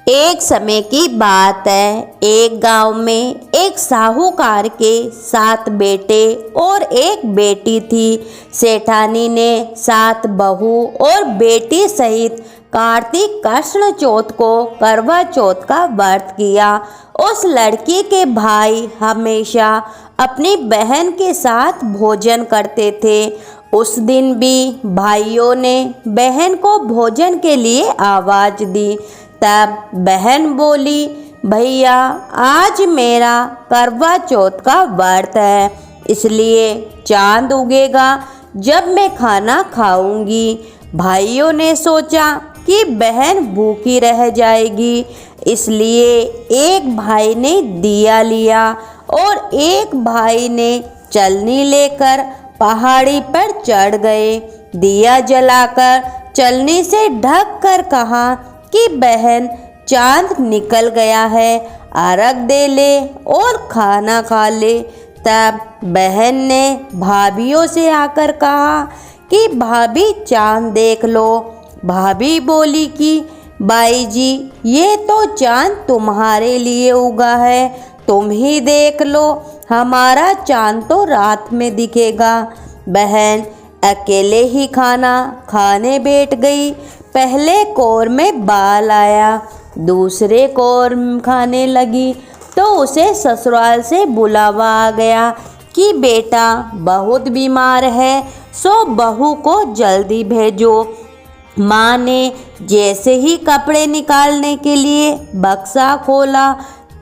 एक समय की बात है। एक गांव में एक साहूकार के 7 बेटे और एक बेटी थी। सेठानी ने 7 बहू और बेटी सहित कार्तिक कृष्ण चौथ को करवा चौथ का व्रत किया। उस लड़की के भाई हमेशा अपनी बहन के साथ भोजन करते थे। उस दिन भी भाइयों ने बहन को भोजन के लिए आवाज दी। तब बहन बोली, भैया आज मेरा करवा चौथ का व्रत है, इसलिए चांद उगेगा जब मैं खाना खाऊंगी। भाइयों ने सोचा कि बहन भूखी रह जाएगी, इसलिए एक भाई ने दिया लिया और एक भाई ने चलनी लेकर पहाड़ी पर चढ़ गए। दिया जलाकर चलनी से ढक कर कहा कि बहन चांद निकल गया है, अर्घ दे ले और खाना खा ले। तब बहन ने भाभियों से आकर कहा कि भाभी चांद देख लो। भाभी बोली कि बाई जी ये तो चांद तुम्हारे लिए उगा है, तुम ही देख लो, हमारा चांद तो रात में दिखेगा। बहन अकेले ही खाना खाने बैठ गई। पहले कौर में बाल आया, दूसरे कौर खाने लगी तो उसे ससुराल से बुलावा आ गया कि बेटा बहुत बीमार है, सो बहू को जल्दी भेजो। माँ ने जैसे ही कपड़े निकालने के लिए बक्सा खोला,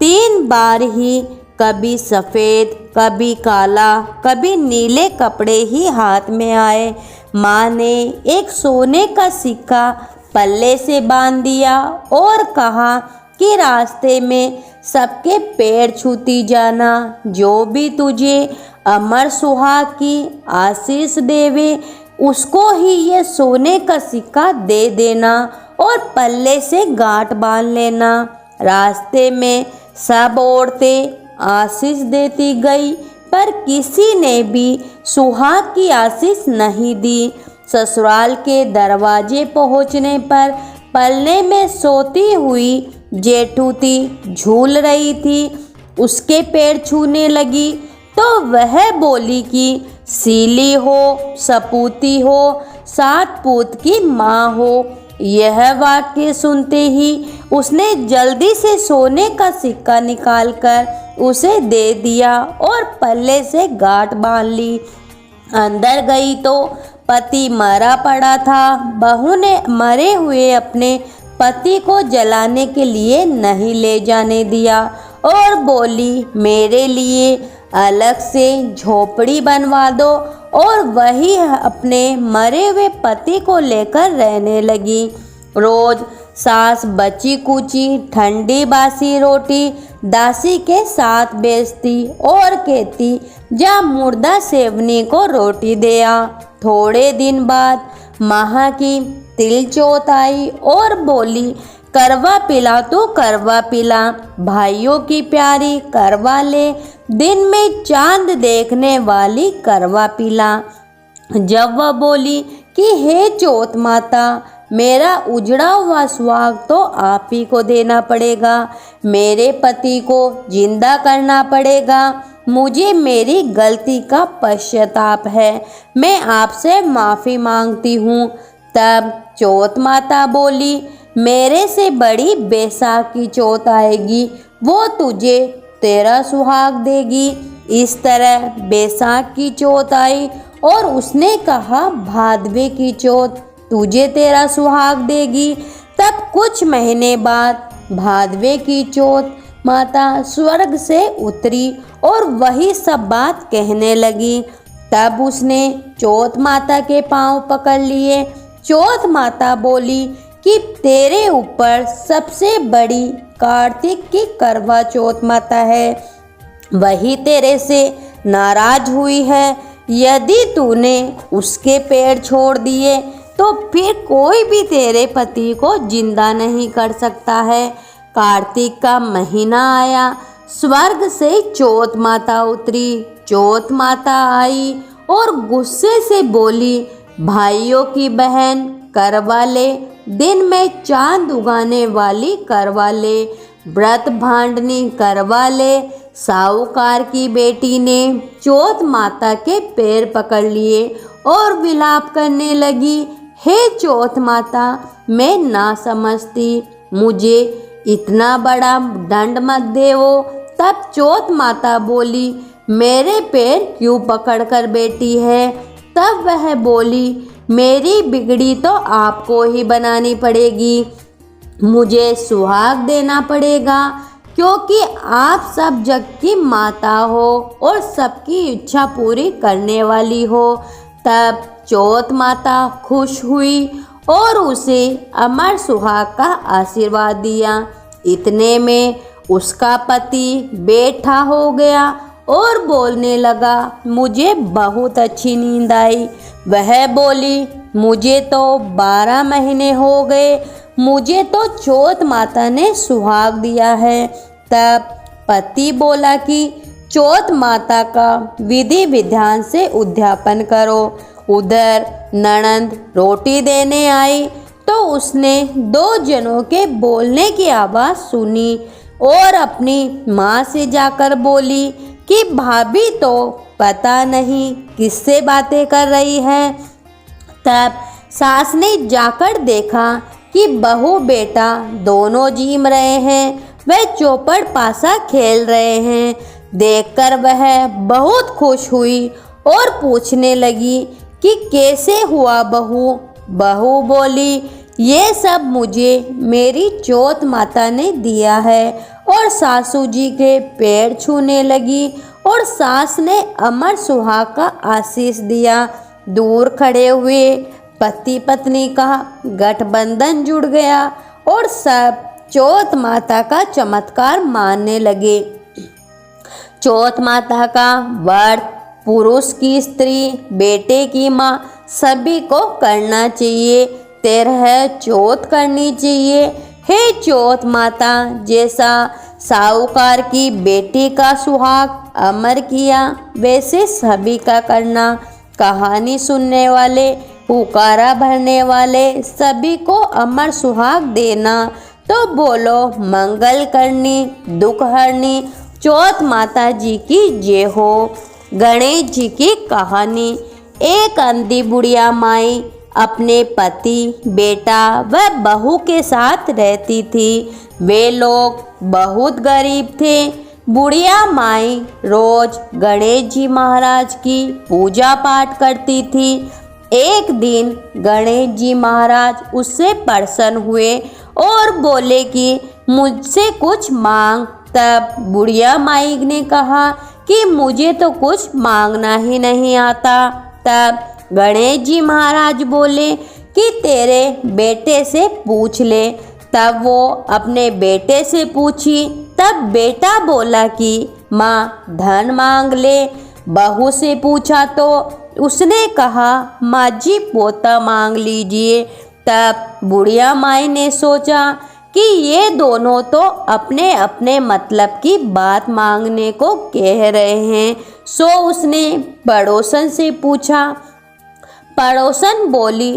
3 बार ही कभी सफ़ेद, कभी काला, कभी नीले कपड़े ही हाथ में आए। माँ ने एक सोने का सिक्का पल्ले से बांध दिया और कहा कि रास्ते में सबके पैर छूती जाना, जो भी तुझे अमर सुहाग की आशीष देवे उसको ही ये सोने का सिक्का दे देना और पल्ले से गांठ बांध लेना। रास्ते में सब औरतें आशीष देती गई, पर किसी ने भी सुहाग की आशीष नहीं दी। ससुराल के दरवाजे पहुंचने पर पलने में सोती हुई जेठूती झूल रही थी। उसके पैर छूने लगी तो वह बोली कि सीली हो, सपूती हो, 7 पूत की माँ हो। यह वाक्य सुनते ही उसने जल्दी से सोने का सिक्का निकालकर उसे दे दिया और पल्ले से गांठ बांध ली। अंदर गई तो पति मरा पड़ा था। बहू ने मरे हुए अपने पति को जलाने के लिए नहीं ले जाने दिया और बोली, मेरे लिए अलग से झोपड़ी बनवा दो, और वही अपने मरे हुए पति को लेकर रहने लगी। रोज सास बची कुची ठंडी बासी रोटी दासी के साथ बेचती और कहती, जा मुर्दा सेवनी को रोटी दे आ। थोड़े दिन बाद माह की तिल चौथ आई और बोली, करवा पिला तो करवा पिला, भाइयों की प्यारी करवा ले, दिन में चांद देखने वाली करवा पिला। जब वह बोली कि हे चौथ माता, मेरा उजड़ा हुआ सुहाग तो आप ही को देना पड़ेगा, मेरे पति को जिंदा करना पड़ेगा, मुझे मेरी गलती का पश्चाताप है, मैं आपसे माफ़ी मांगती हूँ। तब चौथ माता बोली, मेरे से बड़ी बैसाख की चौथ आएगी, वो तुझे तेरा सुहाग देगी। इस तरह बैसाख की चौथ आई और उसने कहा, भादवे की चौथ तुझे तेरा सुहाग देगी। तब कुछ महीने बाद भादवे की चौथ माता स्वर्ग से उतरी और वही सब बात कहने लगी। तब उसने चौथ माता के पांव पकड़ लिए। चौथ माता बोली कि तेरे ऊपर सबसे बड़ी कार्तिक की करवा चौथ माता है, वही तेरे से नाराज हुई है। यदि तूने उसके पैर छोड़ दिए तो फिर कोई भी तेरे पति को जिंदा नहीं कर सकता है। कार्तिक का महीना आया, स्वर्ग से चौथ माता उतरी। चौथ माता आई और गुस्से से बोली, भाइयों की बहन करवा ले, दिन में चांद उगाने वाली करवा ले, व्रत भांडनी करवा ले। साहूकार की बेटी ने चौथ माता के पैर पकड़ लिए और विलाप करने लगी, हे चौथ माता, मैं ना समझती, मुझे इतना बड़ा दंड मत देवो। तब चौथ माता बोली, मेरे पैर क्यों पकड़ कर बैठी है? तब वह बोली, मेरी बिगड़ी तो आपको ही बनानी पड़ेगी, मुझे सुहाग देना पड़ेगा, क्योंकि आप सब जग की माता हो और सबकी इच्छा पूरी करने वाली हो। तब चौथ माता खुश हुई और उसे अमर सुहाग का आशीर्वाद दिया। इतने में उसका पति बैठा हो गया और बोलने लगा, मुझे बहुत अच्छी नींद आई। वह बोली, मुझे तो 12 महीने हो गए, मुझे तो चौथ माता ने सुहाग दिया है। तब पति बोला कि चौथ माता का विधि विधान से उद्यापन करो। उधर ननंद रोटी देने आई तो उसने 2 जनों के बोलने की आवाज़ सुनी और अपनी माँ से जाकर बोली कि भाभी तो पता नहीं किससे बातें कर रही है। तब सास ने जाकर देखा कि बहू बेटा दोनों जीम रहे हैं, वह चौपड़ पासा खेल रहे हैं। देखकर वह बहुत खुश हुई और पूछने लगी कि कैसे हुआ बहू? बहू बोली, ये सब मुझे मेरी चौथ माता ने दिया है। और सासू जी के पैर छूने लगी और सास ने अमर सुहाग का आशीष दिया। दूर खड़े हुए पति पत्नी का गठबंधन जुड़ गया और सब चौथ माता का चमत्कार मानने लगे। चौथ माता का व्रत पुरुष की स्त्री, बेटे की माँ सभी को करना चाहिए। 13 चौथ करनी चाहिए। हे चौथ माता, जैसा साहूकार की बेटी का सुहाग अमर किया, वैसे सभी का करना। कहानी सुनने वाले, पुकारा भरने वाले सभी को अमर सुहाग देना। तो बोलो मंगल करनी, दुख हरनी, चौथ माता जी की जय हो। गणेश जी की कहानी। एक अंधी बुढ़िया माई अपने पति, बेटा व बहू के साथ रहती थी। वे लोग बहुत गरीब थे। बुढ़िया माई रोज गणेश जी महाराज की पूजा पाठ करती थी। एक दिन गणेश जी महाराज उससे प्रसन्न हुए और बोले कि मुझसे कुछ मांग। तब बुढ़िया माई ने कहा कि मुझे तो कुछ मांगना ही नहीं आता। तब गणेश जी महाराज बोले कि तेरे बेटे से पूछ ले। तब वो अपने बेटे से पूछी। तब बेटा बोला कि माँ धन मांग ले। बहू से पूछा तो उसने कहा माँ जी पोता मांग लीजिए। तब बुढ़िया माई ने सोचा कि ये दोनों तो अपने अपने मतलब की बात मांगने को कह रहे हैं। सो उसने पड़ोसन से पूछा। पड़ोसन बोली,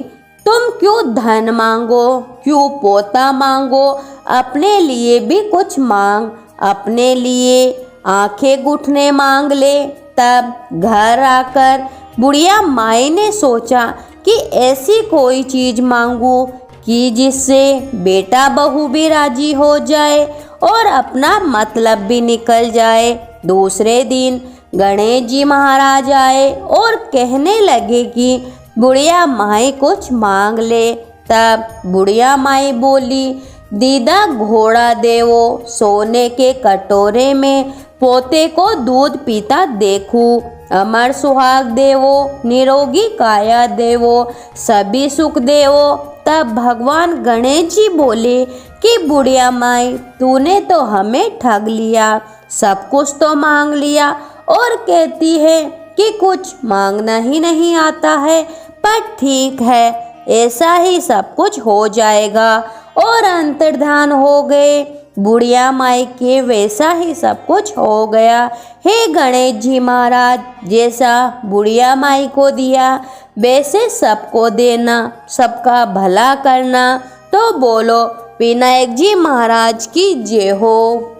तुम क्यों धन मांगो, क्यों पोता मांगो, अपने लिए भी कुछ मांग। अपने लिए आंखें गूंथने मांग ले। तब घर आकर बुढ़िया माई ने सोचा कि ऐसी कोई चीज मांगू कि जिससे बेटा बहू भी राजी हो जाए और अपना मतलब भी निकल जाए। दूसरे दिन गणेश जी महाराज आए और कहने लगे कि बुढ़िया माई कुछ मांग ले। तब बुढ़िया माई बोली, दीदा घोड़ा देवो, सोने के कटोरे में पोते को दूध पीता देखूं। अमर सुहाग देवो, निरोगी काया देवो, सभी सुख देवो। तब भगवान गणेश जी बोले कि बुढ़िया माई, तूने तो हमें ठग लिया, सब कुछ तो मांग लिया और कहती है कि कुछ मांगना ही नहीं आता है। पर ठीक है, ऐसा ही सब कुछ हो जाएगा। और अंतर्धान हो गए। बुढ़िया माई के वैसा ही सब कुछ हो गया। हे गणेश जी महाराज, जैसा बुढ़िया माई को दिया वैसे सबको देना, सबका भला करना। तो बोलो विनायक जी महाराज की जय हो।